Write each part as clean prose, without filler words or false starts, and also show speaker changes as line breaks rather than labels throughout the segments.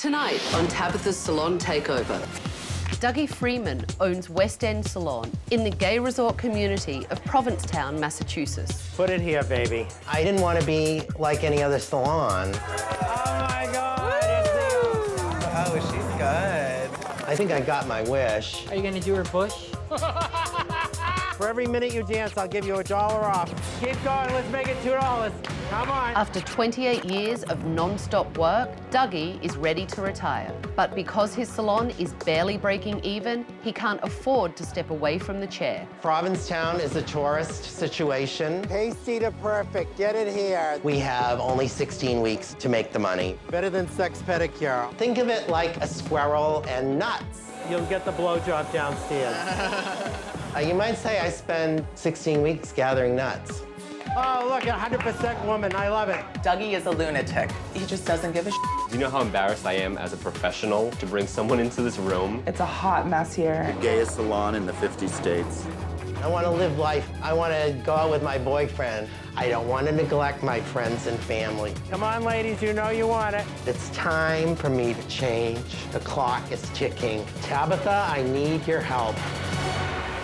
Tonight on Tabitha's Salon Takeover. Dougie Freeman owns West End Salon in the gay resort community of Provincetown, Massachusetts.
Put it here, baby.
I didn't want to be like any other salon.
Oh my God!
Oh, she's good.
I think I got my wish.
Are you gonna do her bush?
For every minute you dance, I'll give you $1 off. Keep going, let's make it $2. Come on.
After 28 years of non-stop work, Dougie is ready to retire. But because his salon is barely breaking even, he can't afford to step away from the chair.
Provincetown is a tourist situation.
Tasty to perfect, get it here.
We have only 16 weeks to make the money.
Better than sex pedicure.
Think of it like a squirrel and nuts.
You'll get the blowjob downstairs.
You might say I spend 16 weeks gathering nuts.
Oh, look, 100% woman, I love it.
Dougie is a lunatic. He just doesn't give a shit.
Do you know how embarrassed I am as a professional to bring someone into this room?
It's a hot mess here.
Gayest salon in the 50 states.
I want to live life. I want to go out with my boyfriend. I don't want to neglect my friends and family.
Come on, ladies, you know you want it.
It's time for me to change. The clock is ticking. Tabitha, I need your help.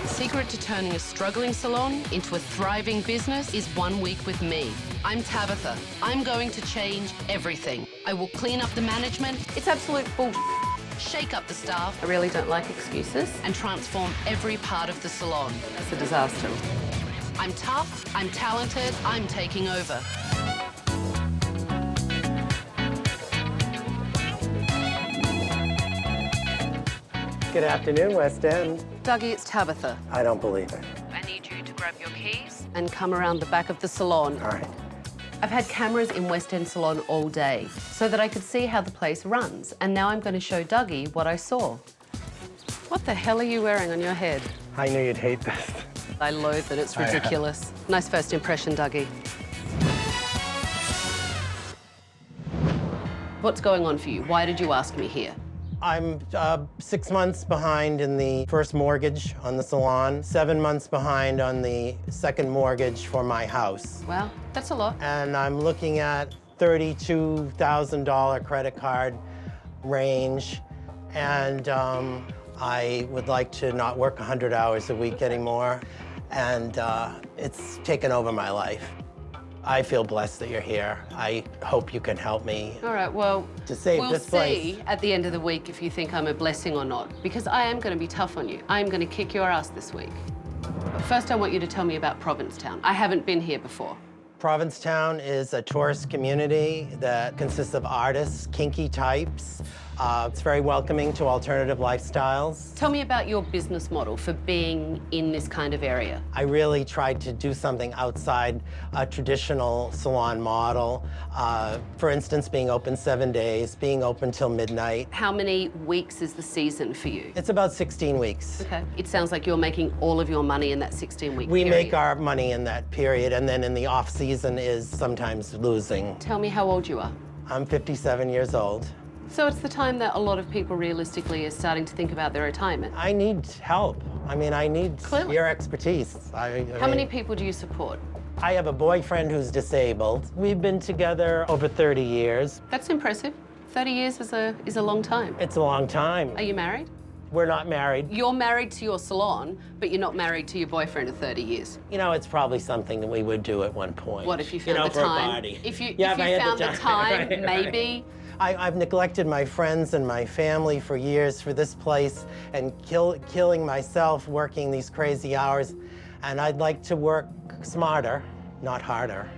The secret to turning a struggling salon into a thriving business is 1 week with me. I'm Tabitha. I'm going to change everything. I will clean up the management. It's absolute bullshit. Shake up the staff. I really don't like excuses. And transform every part of the salon. It's a disaster. I'm tough, I'm talented, I'm taking over.
Good afternoon, West End.
Dougie, it's Tabitha.
I don't believe it.
I need you to grab your keys and come around the back of the salon.
All right.
I've had cameras in West End Salon all day so that I could see how the place runs, and now I'm going to show Dougie what I saw. What the hell are you wearing on your head?
I knew you'd hate this.
I loathe it, it's ridiculous. Nice first impression, Dougie. What's going on for you? Why did you ask me here?
I'm 6 months behind in the first mortgage on the salon, 7 months behind on the second mortgage for my house.
Well, that's a lot.
And I'm looking at $32,000 credit card range. And I would like to not work 100 hours a week anymore. And it's taken over my life. I feel blessed that you're here. I hope you can help me.
All right, well,
to save
we'll
this place.
see at the end of the week if you think I'm a blessing or not, because I am going to be tough on you. I am going to kick your ass this week. But first, I want you to tell me about Provincetown. I haven't been here before.
Provincetown is a tourist community that consists of artists, kinky types. It's very welcoming to alternative lifestyles.
Tell me about your business model for being in this kind of area.
I really tried to do something outside a traditional salon model. For instance, being open 7 days, being open till midnight.
How many weeks is the season for you?
It's about 16 weeks.
Okay. It sounds like you're making all of your money in that 16-week period.
We make our money in that period, and then in the off-season is sometimes losing.
Tell me how old you are.
I'm 57 years old.
So it's the time that a lot of people realistically are starting to think about their retirement.
I need help. I mean, I need
Clearly.
your expertise.
How many people do you support?
I have a boyfriend who's disabled. We've been together over 30 years.
That's impressive. 30 years is a long time.
It's a long time.
Are you married?
We're not married.
You're married to your salon, but you're not married to your boyfriend of 30 years.
You know, it's probably something that we would do at one point.
What if you found the
for
time?
a party.
If you
Yeah, if I had
found the time,
Right,
maybe.
I've neglected my friends and my family for years for this place and killing myself working these crazy hours. And I'd like to work smarter, not harder.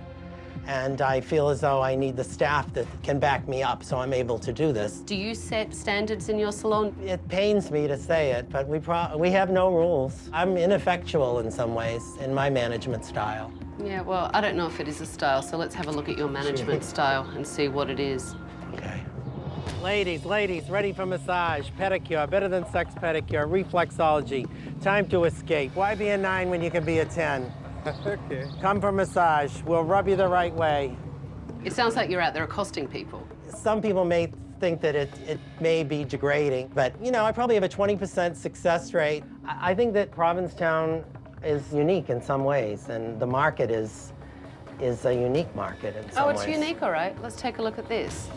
And I feel as though I need the staff that can back me up so I'm able to do this.
Do you set standards in your salon?
It pains me to say it, but we have no rules. I'm ineffectual in some ways in my management style.
Yeah, well, I don't know if it is a style, so let's have a look at your management style and see what it is.
Okay.
Ladies, ready for massage, pedicure, better than sex pedicure, reflexology, time to escape. Why be a 9 when you can be a 10?
Okay.
Come for massage. We'll rub you the right way.
It sounds like you're out there accosting people.
Some people may think that it may be degrading, but you know, I probably have a 20% success rate. I think that Provincetown is unique in some ways, and the market is a unique market in some ways.
Oh, it's unique, all right. Let's take a look at this.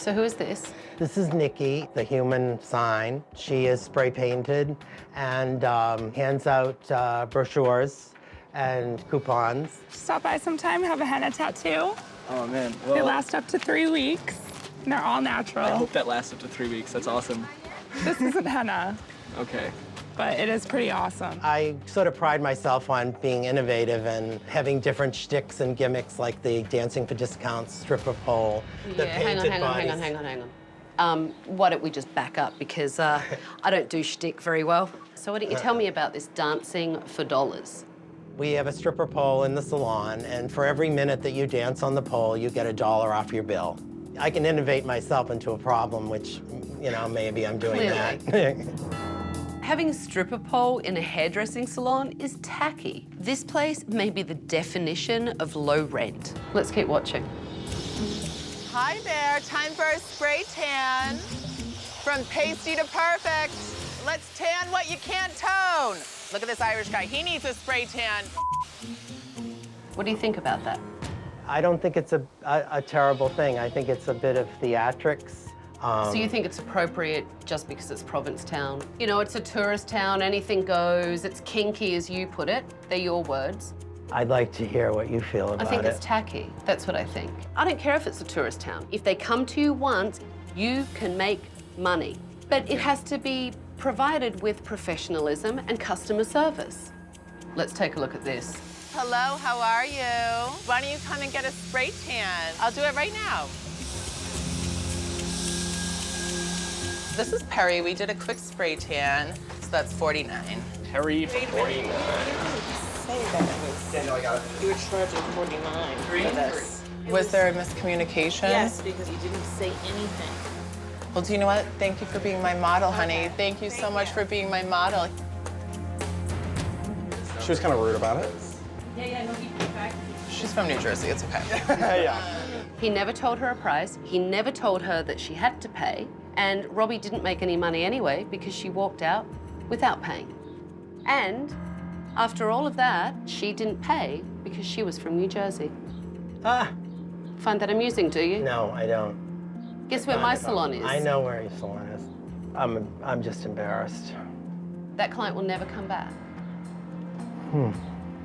So who is this?
This is Nikki, the human sign. She is spray painted and hands out brochures and coupons.
Stop by sometime, have a henna tattoo.
Oh man,
They
well,
last up to 3 weeks. And they're all natural.
I hope that lasts up to 3 weeks. That's awesome.
This isn't henna,
Okay.
but it is pretty awesome.
I sort of pride myself on being innovative and having different shticks and gimmicks like the dancing for discounts, stripper pole, the painted bodies.
hang on. Why don't we just back up, because I don't do shtick very well. So why don't you tell me about this dancing for dollars?
We have a stripper pole in the salon, and for every minute that you dance on the pole, you get $1 off your bill. I can innovate myself into a problem, which, you know, maybe I'm doing that.
Having a stripper pole in a hairdressing salon is tacky. This place may be the definition of low rent. Let's keep watching.
Hi there, time for a spray tan. From pasty to perfect. Let's tan what you can't tone. Look at this Irish guy, he needs a spray tan.
What do you think about that?
I don't think it's a terrible thing. I think it's a bit of theatrics.
So you think it's appropriate just because it's Provincetown? You know, it's a tourist town, anything goes, it's kinky as you put it. They're your words.
I'd like to hear what you feel about it.
I think it's tacky. That's what I think. I don't care if it's a tourist town. If they come to you once, you can make money. But it has to be provided with professionalism and customer service. Let's take a look at this.
Hello, how are you? Why don't you come and get a spray tan? I'll do it right now. This is Perry. We did a quick spray tan, so that's $49.
Perry 49.
You were charging $49 for this.
Was there a miscommunication?
Yes, because you didn't say anything.
Well, do you know what? Thank you for being my model, honey. Thank you so much for being my model.
She was kind of rude about it.
She's from New Jersey, it's okay.
Yeah.
He never told her a price. He never told her that she had to pay. And Robbie didn't make any money anyway because she walked out without paying. And after all of that, she didn't pay because she was from New Jersey.
Ah,
Find that amusing, do you?
no, I don't.
Guess where my salon is?
I know where your salon is. I'm just embarrassed.
That client will never come back.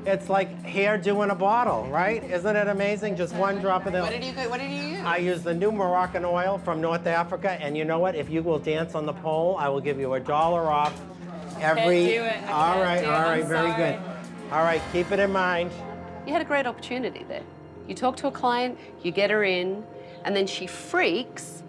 It's like hair doing a bottle, right? Isn't it amazing? Just one drop of the...
What did you use?
I use the new Moroccan oil from North Africa, and you know what? If you will dance on the pole, I will give you $1 off every...
Can't do it. I
All
can't
right,
do it.
all right,
I'm
very
sorry.
good. All right, keep it in mind.
You had a great opportunity there. You talk to a client, you get her in, and then she freaks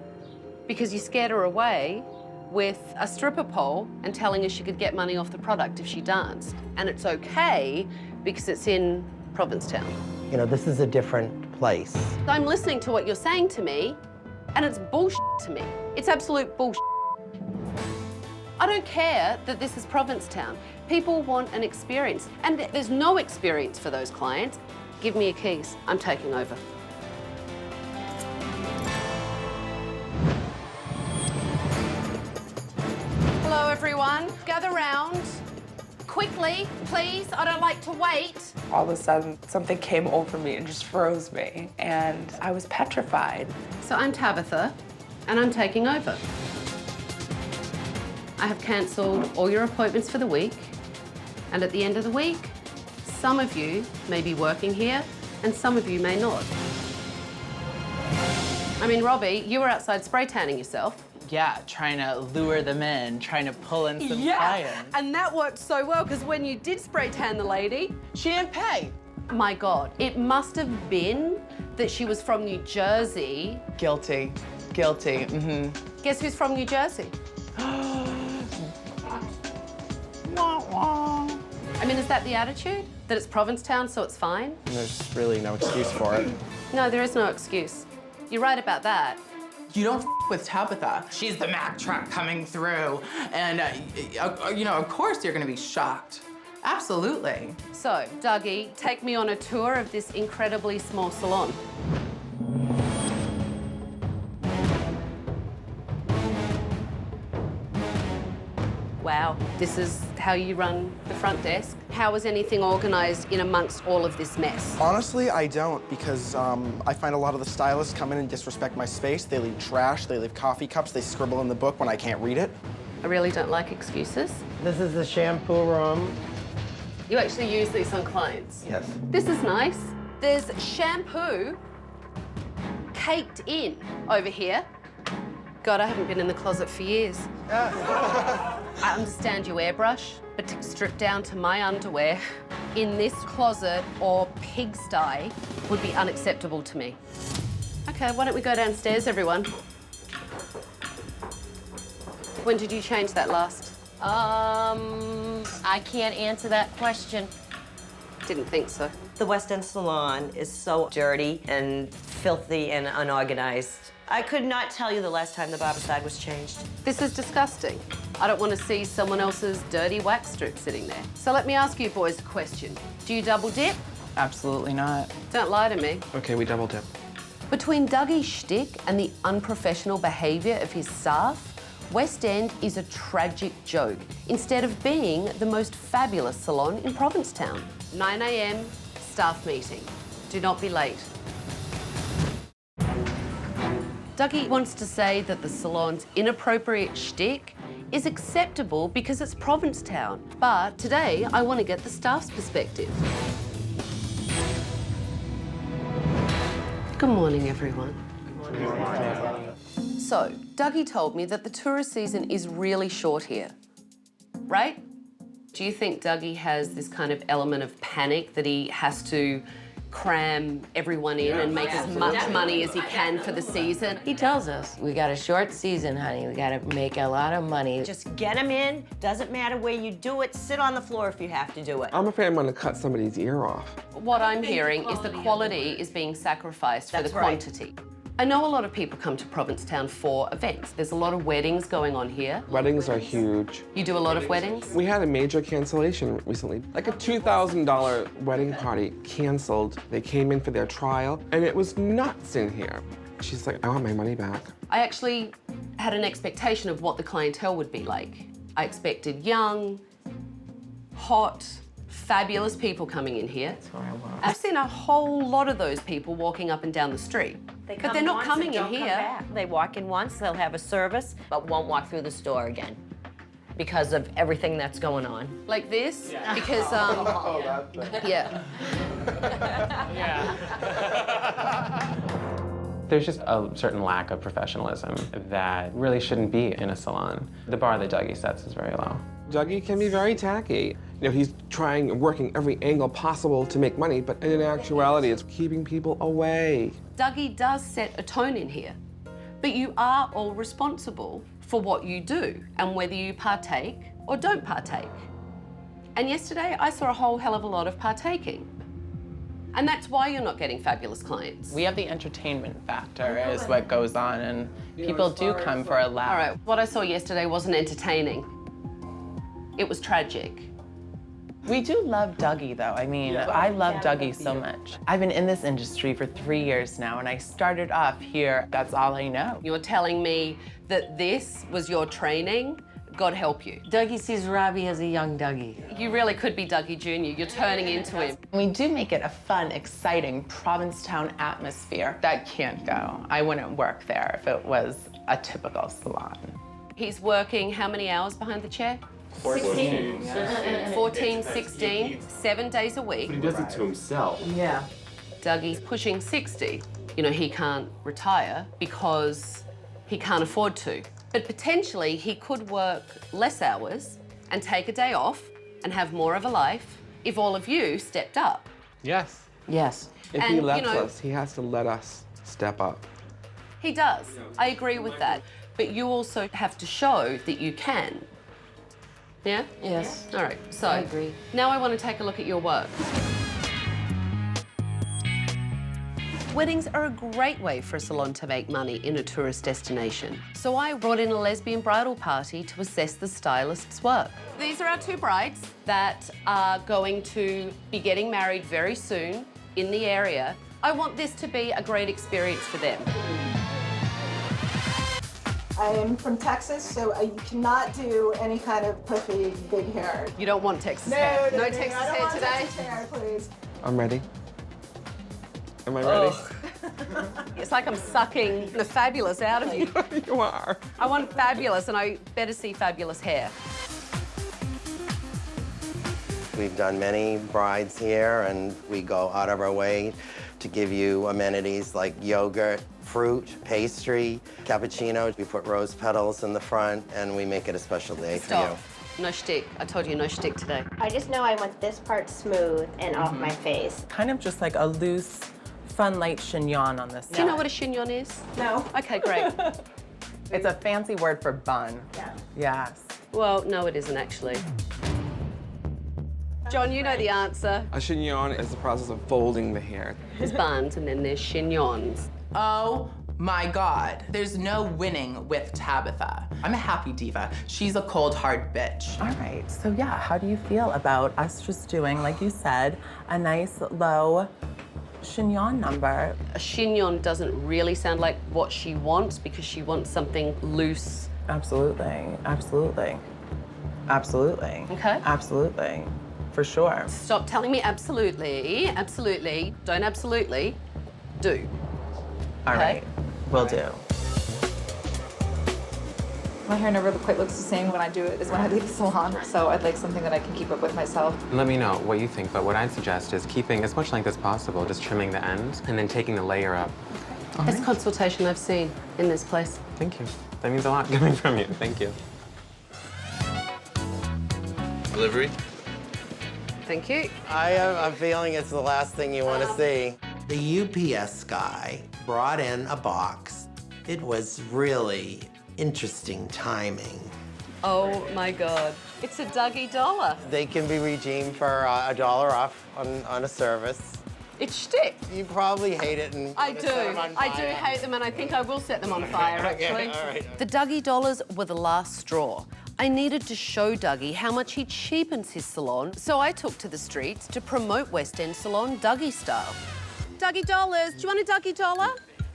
because you scared her away with a stripper pole and telling her she could get money off the product if she danced. And it's okay because it's in Provincetown.
You know, this is a different place.
I'm listening to what you're saying to me, and it's bullshit to me. It's absolute bullshit. I don't care that this is Provincetown. People want an experience, and there's no experience for those clients. Give me your keys. I'm taking over. Hello, everyone. Gather round. Quickly, please. I don't like to wait.
All of a sudden, something came over me and just froze me, and I was petrified.
So I'm Tabitha, and I'm taking over. I have cancelled all your appointments for the week, and at the end of the week, some of you may be working here, and some of you may not. I mean, Robbie, you were outside spray tanning yourself.
Yeah, trying to lure them in, trying to pull in some clients.
And that worked so well, because when you did spray tan the lady,
She didn't pay.
my God, it must have been that she was from New Jersey.
Guilty, guilty,
Guess who's from New Jersey? I mean, is that the attitude? That it's Provincetown, so it's fine?
There's really no excuse for it.
No, there is no excuse. You're right about that.
You don't with Tabitha. She's the Mack truck coming through. And, you know, of course you're gonna be shocked. Absolutely.
So, Dougie, take me on a tour of this incredibly small salon. Wow, this is how you run the front desk. How is anything organized in amongst all of this mess?
Honestly, I don't, because I find a lot of the stylists come in and disrespect my space. They leave trash, they leave coffee cups, they scribble in the book when I can't read it.
I really don't like excuses.
This is the shampoo room.
You actually use these on clients?
Yes.
This is nice. There's shampoo caked in over here. God, I haven't been in the closet for years. I understand you airbrush, but to strip down to my underwear in this closet or pigsty would be unacceptable to me. Okay, why don't we go downstairs, everyone? When did you change that last?
I can't answer that question.
Didn't think so.
The West End Salon is so dirty and filthy and unorganized. I could not tell you the last time the barber side was changed.
This is disgusting. I don't want to see someone else's dirty wax strip sitting there. So let me ask you boys a question. Do you double dip?
Absolutely not.
Don't lie to me.
Okay, we double dip.
Between Dougie's shtick and the unprofessional behaviour of his staff, West End is a tragic joke, instead of being the most fabulous salon in Provincetown. 9 a.m, staff meeting. Do not be late. Dougie wants to say that the salon's inappropriate shtick is acceptable because it's Provincetown. But today, I want to get the staff's perspective. Good morning, everyone. Good morning. So, Dougie told me that the tourist season is really short here, right? Do you think Dougie has this kind of element of panic that he has to cram everyone in and make as much money as he can for the season?
He tells us, we got a short season, honey. We got to make a lot of money.
Just get them in. Doesn't matter where you do it. Sit on the floor if you have to do it.
I'm afraid I'm going to cut somebody's ear off.
What I'm hearing is the quality is being sacrificed for the quantity. I know a lot of people come to Provincetown for events. There's a lot of weddings going on here.
Weddings are huge.
You do a lot of weddings?
We had a major cancellation recently. Like a $2,000 wedding party canceled. They came in for their trial, and it was nuts in here. She's like, I want my money back.
I actually had an expectation of what the clientele would be like. I expected young, hot, fabulous people coming in here. I've seen a whole lot of those people walking up and down the street. But they're not coming in here.
They walk in once, they'll have a service, but won't walk through the store again because of everything that's going on.
Like this? Yeah. Because, yeah.
There's just a certain lack of professionalism that really shouldn't be in a salon. The bar that Dougie sets is very low.
Dougie can be very tacky. You know, he's trying and working every angle possible to make money, but in actuality, it's keeping people away.
Dougie does set a tone in here, but you are all responsible for what you do and whether you partake or don't partake. And yesterday, I saw a whole hell of a lot of partaking. And that's why you're not getting fabulous clients.
We have the entertainment factor is what goes on, and people do come for a laugh.
All right, what I saw yesterday wasn't entertaining. It was tragic.
We do love Dougie, though. I mean, I love Dougie so much. I've been in this industry for 3 years now, and I started off here. That's all I know.
You're telling me that this was your training? God help you.
Dougie sees Robbie as a young Dougie.
You really could be Dougie Jr. You're turning into him.
We do make it a fun, exciting Provincetown atmosphere. That can't go. I wouldn't work there if it was a typical salon.
He's working how many hours behind the chair?
14.
14, 16, 7 days a week.
But he does it to himself.
Yeah.
Dougie's pushing 60. You know, he can't retire because he can't afford to. But potentially he could work less hours and take a day off and have more of a life if all of you stepped up.
Yes.
Yes.
If
And,
he lets
you know,
us, he has to let us step up.
He does. I agree with that. But you also have to show that you can. Yeah?
Yes.
All right, so
I agree.
Now I want to take a look at your work. Weddings are a great way for a salon to make money in a tourist destination. So I brought in a lesbian bridal party to assess the stylist's work. These are our two brides that are going to be getting married very soon in the area. I want this to be a great experience for them.
I am from Texas, so you cannot do any kind of puffy big hair.
You don't want Texas
No,
hair?
no,
Texas
I don't
hair
want
today?
Texas hair, please.
I'm ready. Am I ready?
It's like I'm sucking the fabulous out of you.
You are.
I want fabulous, and I better see fabulous hair.
We've done many brides here, and we go out of our way to give you amenities like yogurt, fruit, pastry, cappuccino. We put rose petals in the front, and we make it a special day for you.
No shtick. I told you no shtick today.
I just know I want this part smooth and off my face.
Kind of just like a loose, fun, light chignon on this
Do you know what a chignon is?
No.
Okay, great.
It's a fancy word for bun.
Yeah.
Yes.
Well, no, it isn't actually. John, you know the answer.
A chignon is the process of folding the hair.
There's buns and then there's chignons.
Oh my God. There's no winning with Tabitha. I'm a happy diva. She's a cold, hard bitch. All right, so yeah, how do you feel about us just doing, like you said, a nice, low chignon number?
A chignon doesn't really sound like what she wants because she wants something loose.
Absolutely, absolutely. Absolutely.
Okay.
Absolutely. For sure.
Stop telling me absolutely, absolutely. Don't absolutely. Do.
All right, will do.
My hair never quite looks the same when I do it as when I leave the salon, so I'd like something that I can keep up with myself.
Let me know what you think, but what I'd suggest is keeping as much length as possible, just trimming the ends, and then taking the layer up.
Best consultation I've seen in this place.
Thank you. That means a lot coming from you. Thank you.
Delivery?
Thank you.
I have a feeling it's the last thing you want to see. The UPS guy brought in a box. It was really interesting timing.
Oh my God. It's a Dougie dollar.
They can be redeemed for $1 off on a service.
It's shtick.
You probably hate it and
I do. I do hate them, and I think I will set them on fire, actually.
all right.
The Dougie dollars were the last straw. I needed to show Dougie how much he cheapens his salon, so I took to the streets to promote West End salon Dougie style. Dougie dollars. Do you want a Dougie dollar?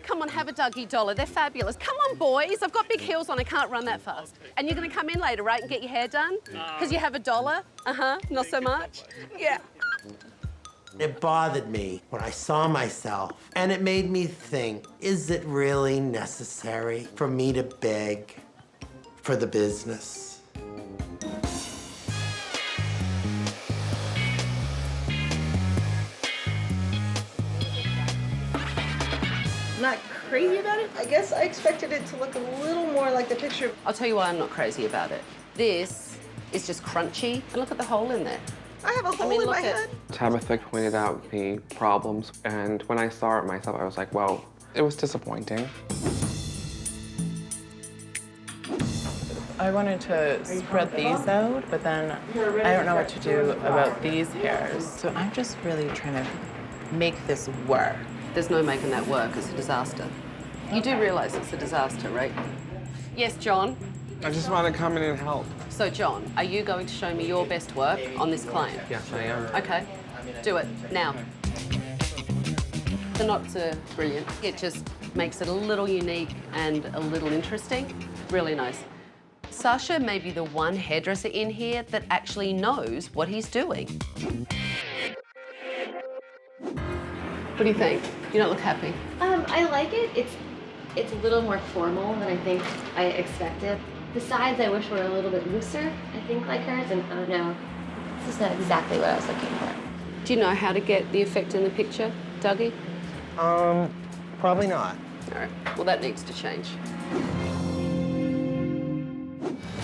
Come on, have a Dougie dollar. They're fabulous. Come on, boys. I've got big heels on. I can't run that fast. And you're going to come in later, right, and get your hair done? Because you have $1? Uh-huh. Not so much? Yeah.
It bothered me when I saw myself, and it made me think, is it really necessary for me to beg for the business?
Not crazy about it. I guess I expected it to look a little more like the picture.
I'll tell you why I'm not crazy about it. This is just crunchy, and look at the hole in there.
I have a hole in my head.
Tabitha pointed out the problems, and when I saw it myself, I was like, well, it was disappointing.
I wanted to spread these out, but then I don't know what to do about these hairs. So I'm just really trying to make this work.
There's no making that work. It's a disaster. You do realize it's a disaster, right? Yes, John?
I just want to come in and help.
So, John, are you going to show me your best work on this client?
Yes, I am.
Okay, do it, now. They're not brilliant. It just makes it a little unique and a little interesting. Really nice. Sasha may be the one hairdresser in here that actually knows what he's doing. What do you think? You don't look happy.
I like it. It's a little more formal than I think I expected. The sides I wish were a little bit looser, I think, like hers, and I don't know. This is not exactly what I was looking for.
Do you know how to get the effect in the picture, Dougie?
Probably not.
All right, well, that needs to change.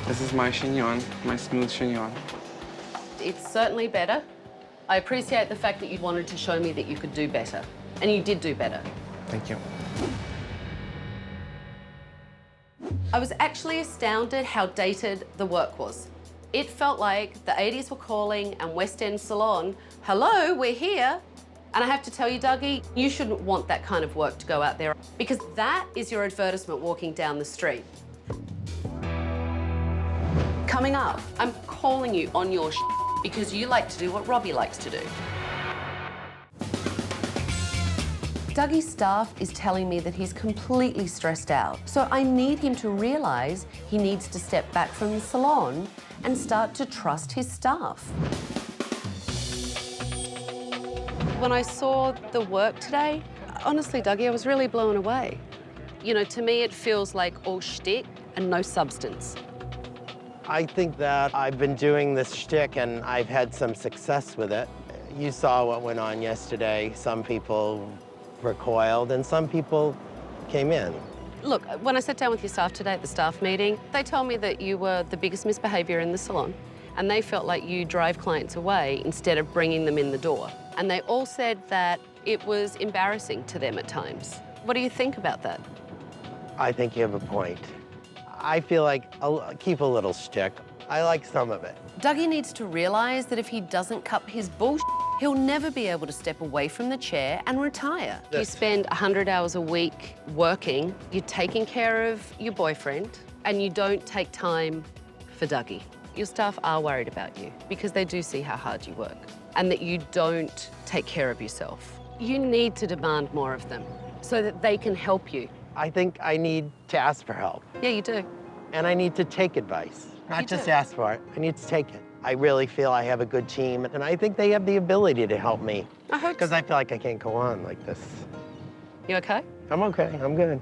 This is my chignon, my smooth chignon.
It's certainly better. I appreciate the fact that you wanted to show me that you could do better, and you did do better.
Thank you.
I was actually astounded how dated the work was. It felt like the 80s were calling and West End Salon, hello, we're here. And I have to tell you, Dougie, you shouldn't want that kind of work to go out there because that is your advertisement walking down the street. Coming up, I'm calling you on your because you like to do what Robbie likes to do. Dougie's staff is telling me that he's completely stressed out. So I need him to realize he needs to step back from the salon and start to trust his staff. When I saw the work today, honestly, Dougie, I was really blown away. You know, to me, it feels like all shtick and no substance.
I think that I've been doing this shtick and I've had some success with it. You saw what went on yesterday. Some people recoiled and some people came in.
Look, when I sat down with your staff today at the staff meeting, they told me that you were the biggest misbehaviour in the salon, and they felt like you drive clients away instead of bringing them in the door. And they all said that it was embarrassing to them at times. What do you think about that?
I think you have a point. I feel like I'll keep a little shtick. I like some of it.
Dougie needs to realise that if he doesn't cut his bullshit, he'll never be able to step away from the chair and retire. You spend 100 hours a week working, you're taking care of your boyfriend, and you don't take time for Dougie. Your staff are worried about you because they do see how hard you work and that you don't take care of yourself. You need to demand more of them so that they can help you.
I think I need to ask for help.
Yeah, you do.
And I need to take advice, not just
do.
ask for it. I need to take it. I really feel I have a good team, and I think they have the ability to help me.
I hope so.
Because I feel like I can't go on like this.
You okay?
I'm okay, I'm good.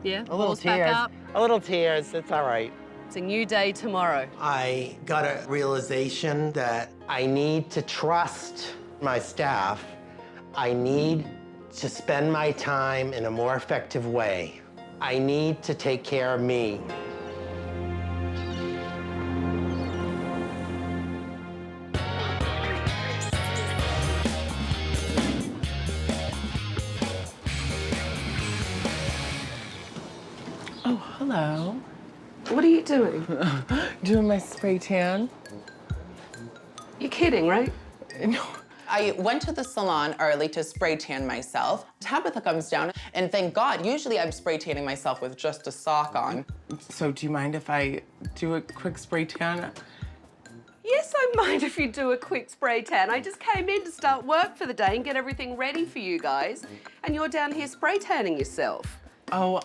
Yeah?
A little
Balls back
tears.
up.
A little tears, it's all right.
It's a new day tomorrow.
I got a realization that I need to trust my staff. I need to spend my time in a more effective way. I need to take care of me.
Oh, hello.
What are you doing?
Doing my spray tan.
You're kidding, right?
No. I went to the salon early to spray tan myself. Tabitha comes down, and thank God, usually I'm spray tanning myself with just a sock on. So do you mind if I do a quick spray tan?
Yes, I mind if you do a quick spray tan. I just came in to start work for the day and get everything ready for you guys, and you're down here spray tanning yourself.
Oh,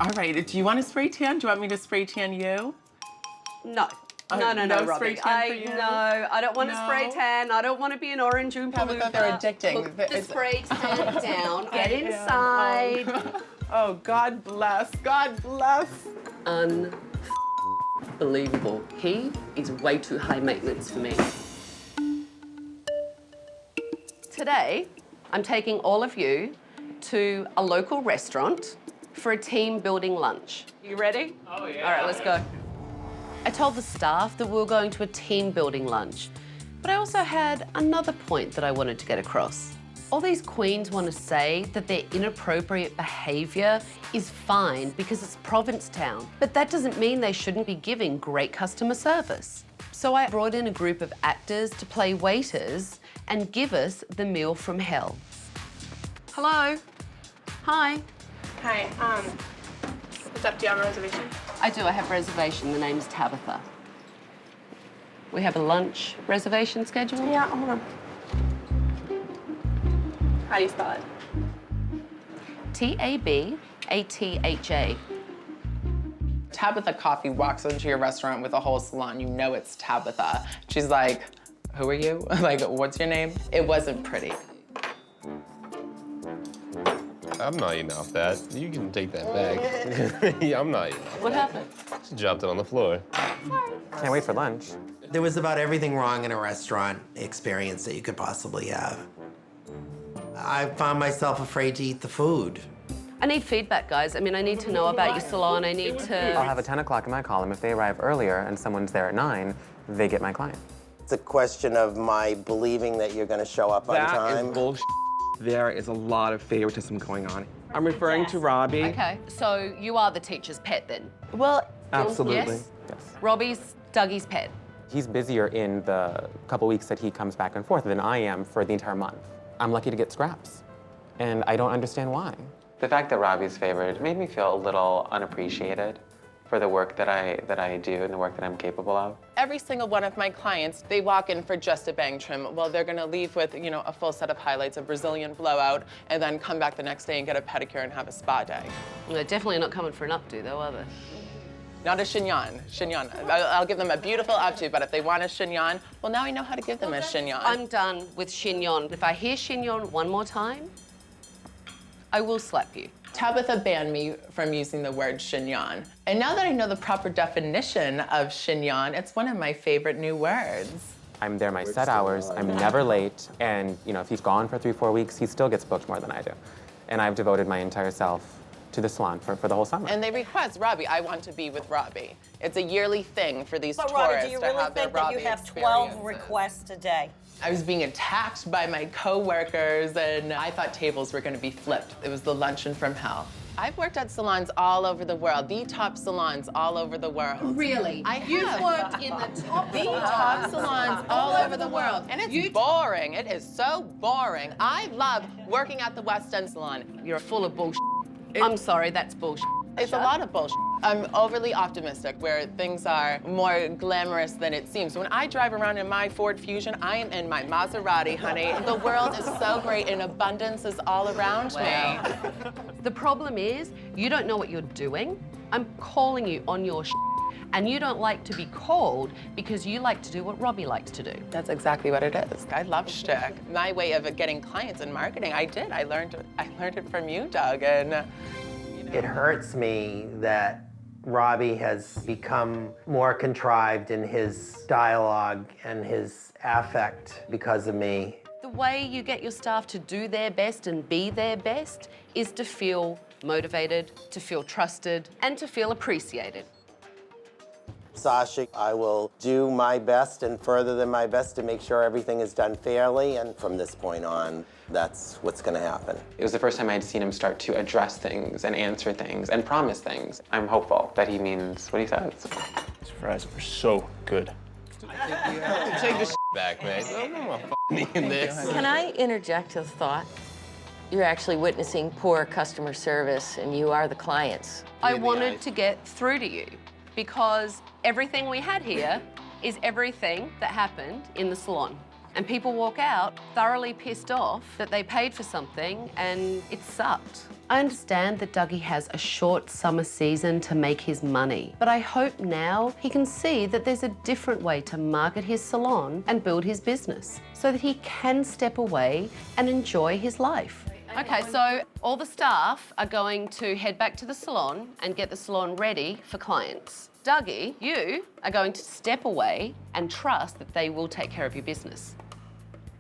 all right. Do you want to spray tan? Do you want me to spray tan you?
No. No,
no
Robbie.
spray tan for you?
No, I don't want to
No?
spray tan. I don't want to be an orange Oompa
Tabitha,
Loompa.
they're addicting.
Put the spray tan down. Get
I am.
inside.
Oh, God bless. God bless.
Unbelievable. He is way too high maintenance for me. Today, I'm taking all of you to a local restaurant for a team building lunch. You ready?
Oh, yeah.
All right, let's go. I told the staff that we were going to a team building lunch, but I also had another point that I wanted to get across. All these queens want to say that their inappropriate behaviour is fine because it's Provincetown, but that doesn't mean they shouldn't be giving great customer service. So I brought in a group of actors to play waiters and give us the meal from hell. Hello. Hi.
Hi, what's up? Do you have a reservation?
I do, I have a reservation. The name's Tabitha. We have a lunch reservation scheduled?
Yeah, hold on. How do you spell it?
Tabatha.
Tabatha Coffey walks into your restaurant with a whole salon. You know it's Tabitha. She's like, who are you? Like, what's your name? It wasn't pretty.
I'm not eating off that. You can take that back. Yeah, I'm not eating off
What happened?
She dropped it on the floor.
Can't wait for lunch.
There was about everything wrong in a restaurant experience that you could possibly have. I found myself afraid to eat the food.
I need feedback, guys. I mean, I need to know about your salon. I need to...
I'll have a 10 o'clock in my column. If they arrive earlier and someone's there at 9, they get my client.
It's a question of my believing that you're going to show up on time.
That is bullshit. There is a lot of favoritism going on. I'm referring to Robbie.
Okay, so you are the teacher's pet then?
Well, absolutely.
Yes? Robbie's Dougie's pet.
He's busier in the couple weeks that he comes back and forth than I am for the entire month. I'm lucky to get scraps, and I don't understand why. The fact that Robbie's favored made me feel a little unappreciated. for the work that I do and the work that I'm capable of.
Every single one of my clients, they walk in for just a bang trim. Well, they're gonna leave with, you know, a full set of highlights, a Brazilian blowout, and then come back the next day and get a pedicure and have a spa day.
Well, they're definitely not coming for an updo, though, are they?
Not a chignon. Chignon. I'll give them a beautiful updo, but if they want a chignon, well, now I know how to give them a chignon.
I'm done with chignon. If I hear chignon one more time, I will slap you.
Tabitha banned me from using the word chignon. And now that I know the proper definition of chignon, it's one of my favorite new words.
I'm there my set hours, I'm never late, and you know, if he's gone for 3-4 weeks, he still gets booked more than I do. And I've devoted my entire self to the salon for the whole summer.
And they request, Robbie, I want to be with Robbie. It's a yearly thing for these
But
tourists
Robbie, do you
to
really
have their
think that
Robbie
you have 12
experiences.
requests a day?
I was being attacked by my coworkers, and I thought tables were going to be flipped. It was the luncheon from hell. I've worked at salons all over the world, the top salons all over the world.
Really? You've worked in the top
salons all over the world. And it's boring. It is so boring. I love working at the West End salon.
You're full of bullshit. I'm sorry, that's bullshit.
It's a lot of bullshit. I'm overly optimistic where things are more glamorous than it seems. When I drive around in my Ford Fusion, I am in my Maserati, honey. The world is so great and abundance is all around me.
The problem is, you don't know what you're doing. I'm calling you on your and you don't like to be called because you like to do what Robbie likes to do.
That's exactly what it is. I love shtick. My way of getting clients in marketing, I did. I learned it from you, Doug, and
It hurts me that Robbie has become more contrived in his dialogue and his affect because of me.
The way you get your staff to do their best and be their best is to feel motivated, to feel trusted, and to feel appreciated.
Sasha, I will do my best and further than my best to make sure everything is done fairly, and from this point on, that's what's gonna happen.
It was the first time I'd seen him start to address things and answer things and promise things. I'm hopeful that he means what he says.
These fries are so good.
Take this back, man. I'm not f***ing this.
Can I interject a thought? You're actually witnessing poor customer service, and you are the clients.
I wanted to get through to you because everything we had here is everything that happened in the salon. And people walk out thoroughly pissed off that they paid for something and it sucked. I understand that Dougie has a short summer season to make his money, but I hope now he can see that there's a different way to market his salon and build his business so that he can step away and enjoy his life. Okay, so all the staff are going to head back to the salon and get the salon ready for clients. Dougie, you are going to step away and trust that they will take care of your business.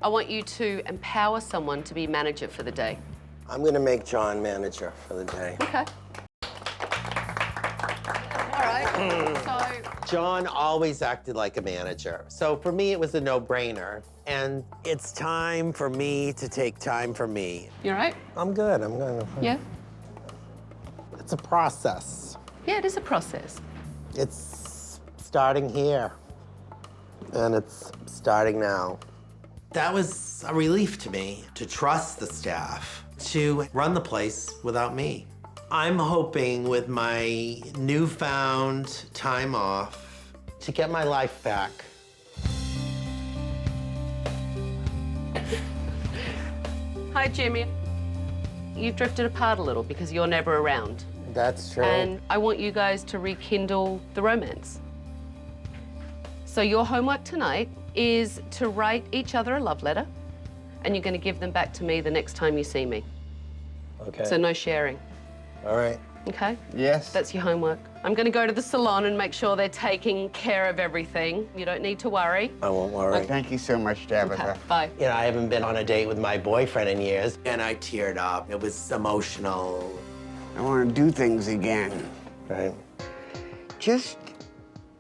I want you to empower someone to be manager for the day.
I'm gonna make John manager for the day.
Okay. All right, so...
John always acted like a manager, so for me it was a no-brainer. And it's time for me to take time for me.
You all right?
I'm good, I'm good.
Yeah?
It's a process.
Yeah, it is a process.
It's starting here, and it's starting now. That was a relief to me, to trust the staff, to run the place without me. I'm hoping with my newfound time off to get my life back.
Hi, Jimmy. You've drifted apart a little because you're never around.
That's true.
And I want you guys to rekindle the romance. So your homework tonight is to write each other a love letter, and you're going to give them back to me the next time you see me.
Okay.
So no sharing.
All right.
Okay?
Yes.
That's your homework. I'm going to go to the salon and make sure they're taking care of everything. You don't need to worry.
I won't worry.
Okay.
Thank you so much, Tabitha.
Okay, bye.
You know, I haven't been on a date with my boyfriend in years, and I teared up. It was emotional.
I want to do things again.
Right.
Just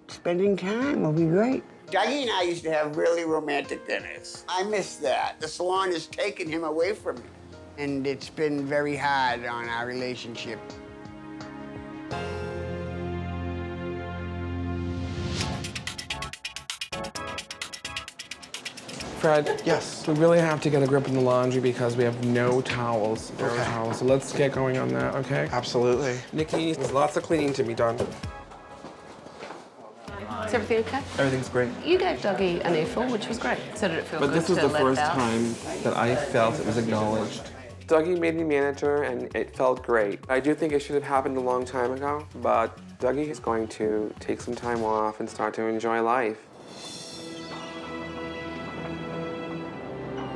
spending time will be great. Dougie and I used to have really romantic dinners. I miss that. The salon has taken him away from me, and it's been very hard on our relationship.
Fred, yes, we really have to get a grip on the laundry because we have no towels. No towels. So let's get going on that, okay?
Absolutely.
Nikki, there's lots of cleaning to be done.
Is everything okay?
Everything's great.
You gave Dougie an earful, which was great. So did it feel
But
good
this is
to
the
let
first
it out?
time that I felt it was acknowledged. Dougie made me manager, and it felt great. I do think it should have happened a long time ago, but Dougie is going to take some time off and start to enjoy life.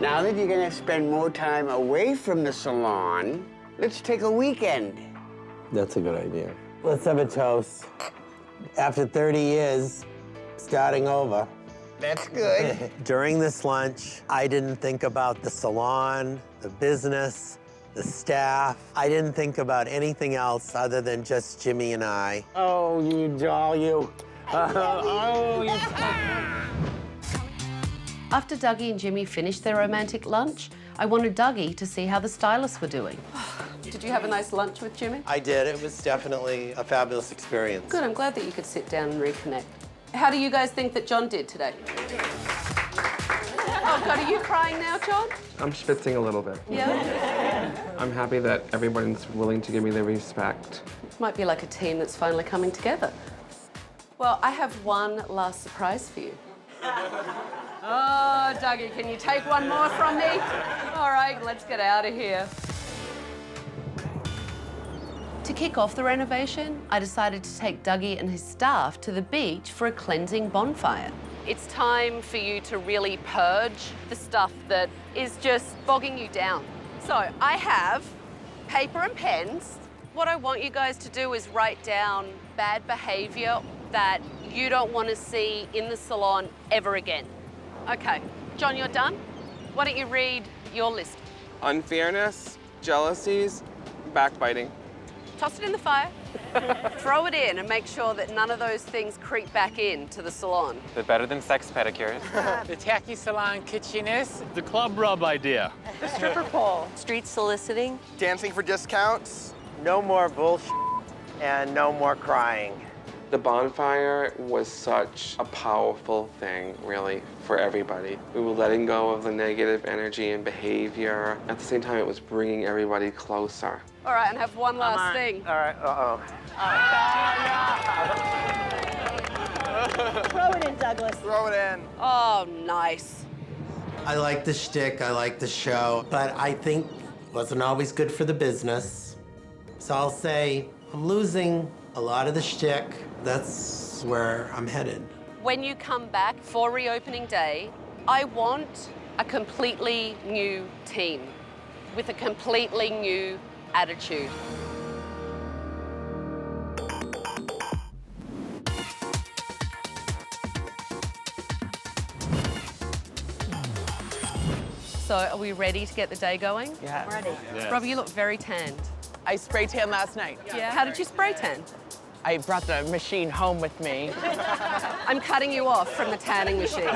Now that you're gonna spend more time away from the salon, let's take a weekend.
That's a good idea. Let's have a toast. After 30 years, starting over.
That's good.
During this lunch, I didn't think about the salon, the business, the staff. I didn't think about anything else other than just Jimmy and I. Oh, you doll, you. Oh, you.
After Dougie and Jimmy finished their romantic lunch, I wanted Dougie to see how the stylists were doing. Did you have a nice lunch with Jimmy?
I did. It was definitely a fabulous experience.
Good, I'm glad that you could sit down and reconnect. How do you guys think that John did today? Oh God, are you crying now, John?
I'm schwitzing a little bit.
Yeah?
I'm happy that everyone's willing to give me the respect.
Might be like a team that's finally coming together. Well, I have one last surprise for you. Oh, Dougie, can you take one more from me? All right, let's get out of here. To kick off the renovation, I decided to take Dougie and his staff to the beach for a cleansing bonfire. It's time for you to really purge the stuff that is just bogging you down. So I have paper and pens. What I want you guys to do is write down bad behavior that you don't want to see in the salon ever again. Okay, John, you're done? Why don't you read your list?
Unfairness, jealousies, backbiting.
Toss it in the fire, throw it in, and make sure that none of those things creep back into the salon.
The better than sex pedicures.
The tacky salon kitschiness. The club rub idea.
The stripper pole.
Street soliciting.
Dancing for discounts.
No more bullshit and no more crying.
The bonfire was such a powerful thing, really, for everybody. We were letting go of the negative energy and behavior. At the same time, it was bringing everybody closer.
All right, and have one last thing.
All right,
Throw it in, Douglas.
Throw it in.
Oh, nice.
I like the shtick, I like the show, but I think it wasn't always good for the business. So I'll say I'm losing a lot of the shtick. That's where I'm headed.
When you come back for reopening day, I want a completely new team with a completely new attitude. So are we ready to get the day going?
Yeah.
Ready.
Yes.
Robbie, you look very tanned.
I spray tan last night.
Yeah. How did you spray tan?
I brought the machine home with me.
I'm cutting you off from the tanning machine.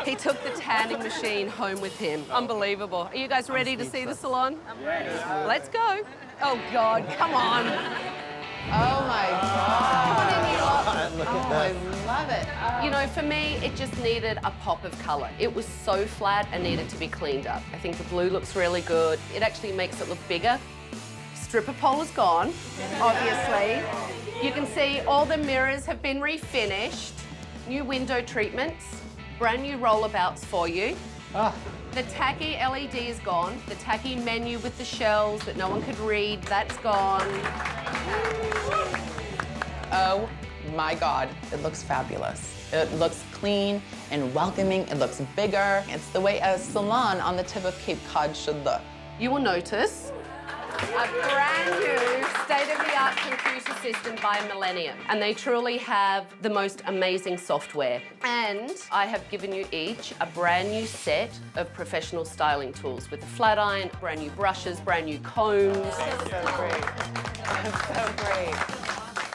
He took the tanning machine home with him. Unbelievable. Are you guys ready to see the salon?
I'm ready.
Let's go. Oh, God, come on.
Oh my God.
Look
Oh,
at
I
that.
love it.
You know, for me, it just needed a pop of color. It was so flat and needed to be cleaned up. I think the blue looks really good. It actually makes it look bigger. Stripper pole is gone, obviously. You can see all the mirrors have been refinished. New window treatments, brand new rollouts for you. The tacky LED is gone. The tacky menu with the shells that no one could read, that's gone.
Oh my God, it looks fabulous. It looks clean and welcoming. It looks bigger. It's the way a salon on the tip of Cape Cod should look.
You will notice a brand new state-of-the-art computer system by Millennium. And they truly have the most amazing software. And I have given you each a brand new set of professional styling tools with a flat iron, brand new brushes, brand new combs.
That's so great. That's so great.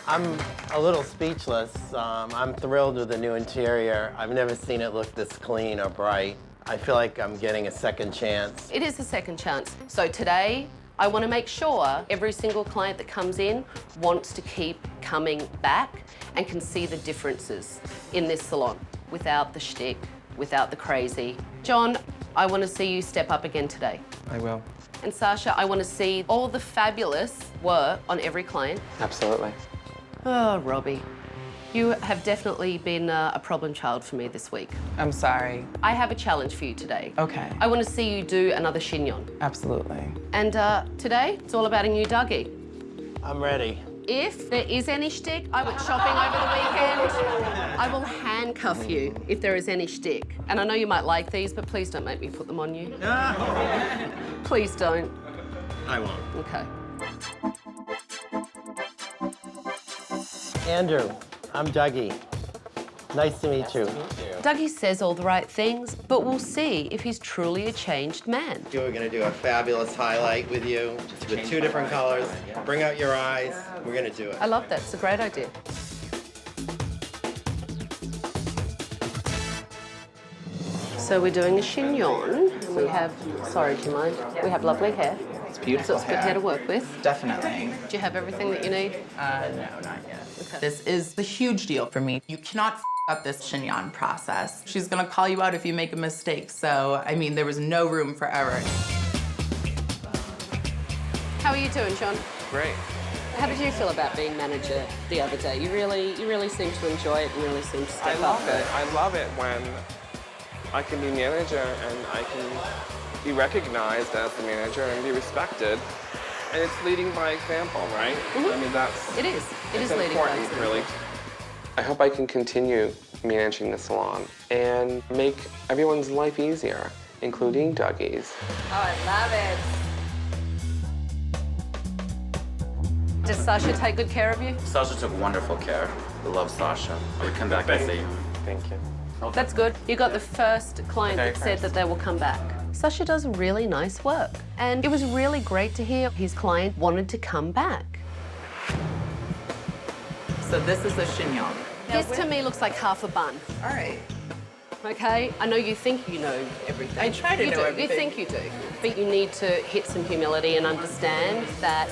I'm a little speechless. I'm thrilled with the new interior. I've never seen it look this clean or bright. I feel like I'm getting a second chance.
It is a second chance. So today, I want to make sure every single client that comes in wants to keep coming back and can see the differences in this salon without the shtick, without the crazy. John, I want to see you step up again today.
I will.
And Sasha, I want to see all the fabulous work on every client.
Absolutely.
Oh, Robbie. You have definitely been a problem child for me this week.
I'm sorry.
I have a challenge for you today.
Okay.
I want to see you do another chignon.
Absolutely.
And today, it's all about a new Dougie.
I'm ready.
If there is any shtick, I went shopping over the weekend. I will handcuff you if there is any shtick. And I know you might like these, but please don't make me put them on you. Please don't.
I won't.
Okay.
Andrew, I'm Dougie. Nice to meet you.
Dougie says all the right things, but we'll see if he's truly a changed man.
We're gonna do a fabulous highlight with you, with 2 different colors. Bring out your eyes. We're gonna do it.
I love that. It's a great idea. So we're doing a chignon. And we have, sorry, do you mind? We have lovely hair.
It's beautiful
So it's good hair to work with.
Definitely.
Do you have everything that you need?
No, not yet. Okay. This is a huge deal for me. You cannot up this chignon process. She's gonna call you out if you make a mistake. So, I mean, there was no room for error.
How are you doing, John?
Great.
How did you feel about being manager the other day? You really seem to enjoy it and really seem to step up.
I love it when I can be manager and I can be recognized as the manager and be respected. And it's leading by example, right?
Mm-hmm.
I mean, that's...
It is. It is leading by
important,
example.
really. I hope I can continue managing the salon and make everyone's life easier, including Dougie's.
Oh, I love it.
Does Sasha take good care of you?
Sasha took wonderful care. I love Sasha. I would come back and see you.
Thank you.
That's good. You got the first client
Okay,
that said that they will come back. Sasha does really nice work. And it was really great to hear his client wanted to come back.
So this is a chignon.
This to me looks like half a bun.
All right.
Okay? I know you think you know everything.
I try to
you
know
do.
everything.
You think you do. But you need to hit some humility and understand that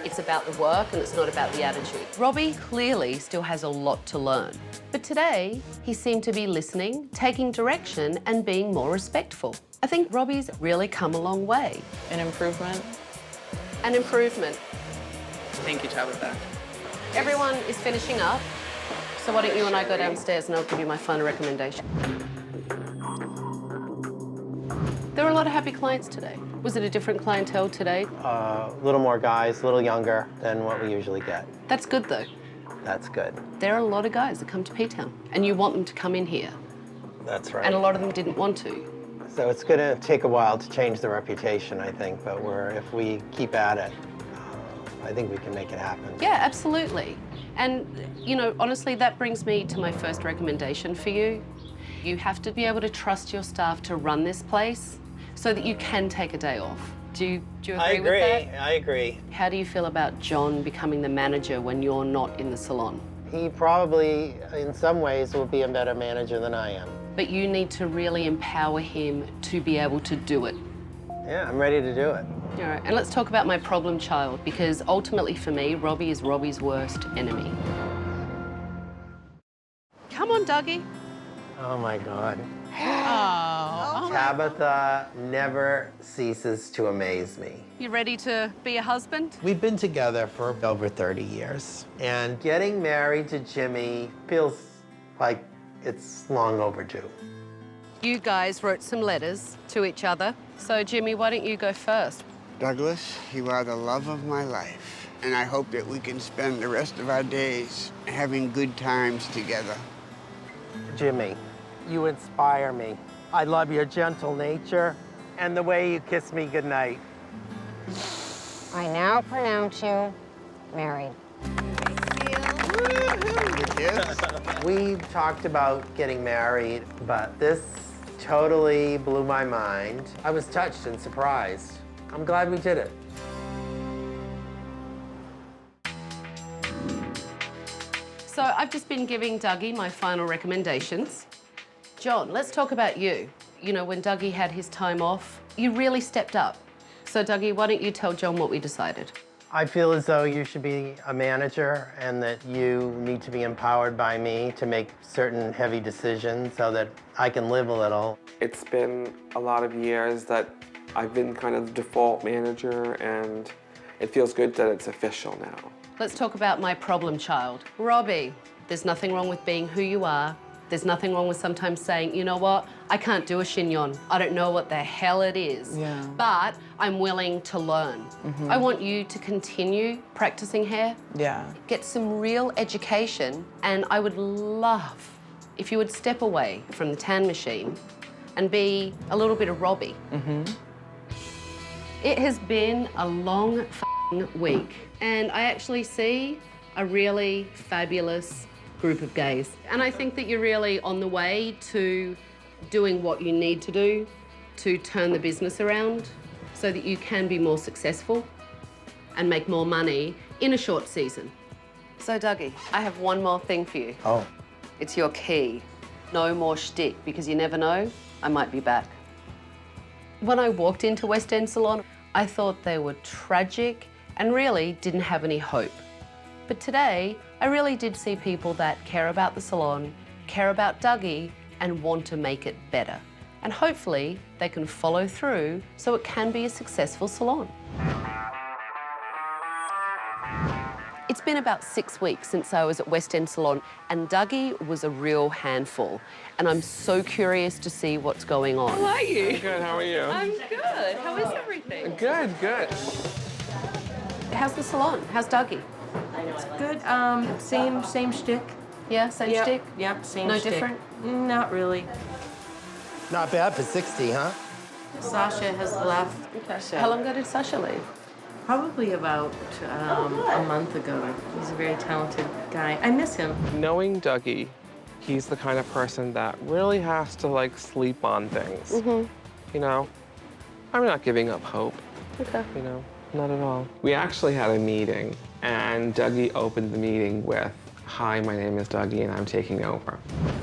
it's about the work and it's not about the attitude. Robbie clearly still has a lot to learn. But today, he seemed to be listening, taking direction, and being more respectful. I think Robbie's really come a long way.
An improvement.
An improvement.
Thank you, Tabitha.
Everyone is finishing up. So why don't you and I go downstairs and I'll give you my final recommendation. There were a lot of happy clients today. Was it a different clientele today?
A little more guys, a little younger than what we usually get.
That's good though.
That's good.
There are a lot of guys that come to P-Town and you want them to come in here.
That's right.
And a lot of them didn't want to.
So it's gonna take a while to change the reputation, I think, but if we keep at it, I think we can make it happen.
Yeah, absolutely. And, you know, honestly, that brings me to my first recommendation for you. You have to be able to trust your staff to run this place so that you can take a day off. Do you agree with that?
I agree.
How do you feel about John becoming the manager when you're not in the salon?
He probably, in some ways, will be a better manager than I am.
But you need to really empower him to be able to do it.
Yeah, I'm ready to do it.
All right, and let's talk about my problem child, because ultimately for me, Robbie is Robbie's worst enemy. Come on, Dougie.
Oh my God.
Oh.
Tabatha never ceases to amaze me.
You ready to be a husband?
We've been together for over 30 years, and getting married to Jimmy feels like it's long overdue.
You guys wrote some letters to each other. So, Jimmy, why don't you go first?
Douglas, you are the love of my life, and I hope that we can spend the rest of our days having good times together.
Jimmy, you inspire me. I love your gentle nature and the way you kiss me goodnight.
I now pronounce you married.
We talked about getting married, but this totally blew my mind. I was touched and surprised. I'm glad we did it.
So I've just been giving Dougie my final recommendations. John, let's talk about you. You know, when Dougie had his time off, you really stepped up. So Dougie, why don't you tell John what we decided?
I feel as though you should be a manager and that you need to be empowered by me to make certain heavy decisions so that I can live a little.
It's been a lot of years that I've been kind of the default manager, and it feels good that it's official now.
Let's talk about my problem child, Robbie, There's nothing wrong with being who you are. There's nothing wrong with sometimes saying, you know what, I can't do a chignon. I don't know what the hell it is, but I'm willing to learn. I want you to continue practicing hair. Get some real education, and I would love if you would step away from the tan machine and be a little bit of Robbie. It has been a long f***ing week, and I actually see a really fabulous group of gays. And I think that you're really on the way to doing what you need to do to turn the business around so that you can be more successful and make more money in a short season. So, Dougie, I have one more thing for you.
Oh.
It's your key. No more shtick, because you never know, I might be back. When I walked into West End Salon, I thought they were tragic and really didn't have any hope. But today, I really did see people that care about the salon, care about Dougie, and want to make it better. And hopefully, they can follow through so it can be a successful salon. It's been about 6 weeks since I was at West End Salon, and Dougie was a real handful. And I'm so curious to see what's going on. How are you?
Good, how are you?
I'm good. How is everything?
Good, good.
How's the salon? How's Dougie?
It's good. Same shtick.
Yeah, same shtick?
Yep, same
No
shtick.
different?
Not really.
Not bad for 60, huh?
Sasha has left.
Okay. How long ago did Sasha leave?
Probably about a month ago. He's a very talented guy. I miss him.
Knowing Dougie, he's the kind of person that really has to like sleep on things. You know, I'm not giving up hope.
Okay.
You know, not at all. We actually had a meeting, and Dougie opened the meeting with, "Hi, my name is Dougie, and I'm taking over."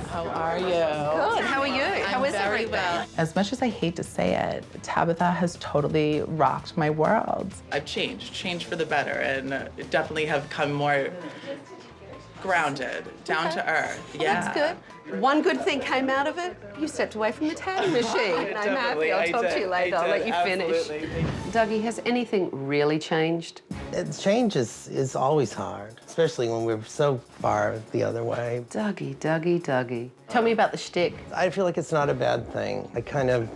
How are you?
Good. How are you? How is everything?
As much as I hate to say it, Tabitha has totally rocked my world. I've changed for the better, and definitely have come more grounded, down to earth. Yeah.
That's good. One good thing came out of it. You stepped away from the tanning machine. I'm happy. I'll talk to you later. I'll let you finish. Dougie, has anything really changed?
Change is always hard, especially when we're so far the other way.
Dougie, Dougie, Dougie. Tell me about the shtick.
I feel like it's not a bad thing. I kind of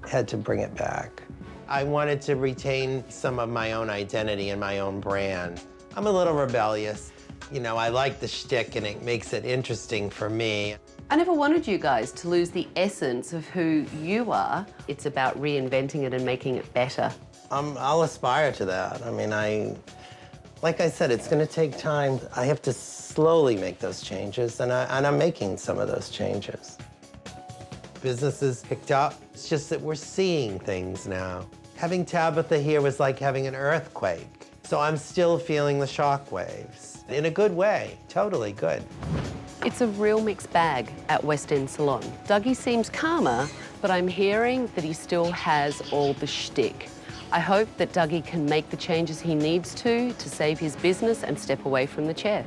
had to bring it back. I wanted to retain some of my own identity and my own brand. I'm a little rebellious. You know, I like the shtick and it makes it interesting for me.
I never wanted you guys to lose the essence of who you are. It's about reinventing it and making it better.
I'll aspire to that. I mean, like I said, it's gonna take time. I have to slowly make those changes, and I'm making some of those changes. Business has picked up. It's just that we're seeing things now. Having Tabitha here was like having an earthquake. So I'm still feeling the shock waves. In a good way, totally good.
It's a real mixed bag at West End Salon. Dougie seems calmer, but I'm hearing that he still has all the shtick. I hope that Dougie can make the changes he needs to save his business and step away from the chair.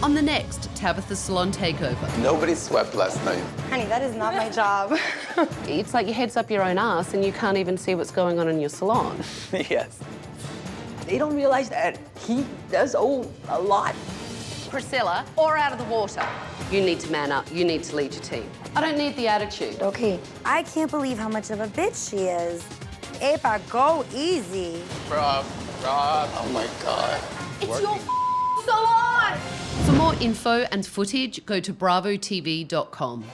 On the next Tabatha Salon Takeover.
Nobody swept last night.
Honey, that is not my job.
It's like your head's up your own ass and you can't even see what's going on in your salon.
Yes. They don't realize that he does owe a lot.
Priscilla, or out of the water. You need to man up. You need to lead your team. I don't need the attitude.
Okay.
I can't believe how much of a bitch she is. Epa, go easy.
Rob, oh my God.
It's your salon! For more info and footage, go to bravotv.com.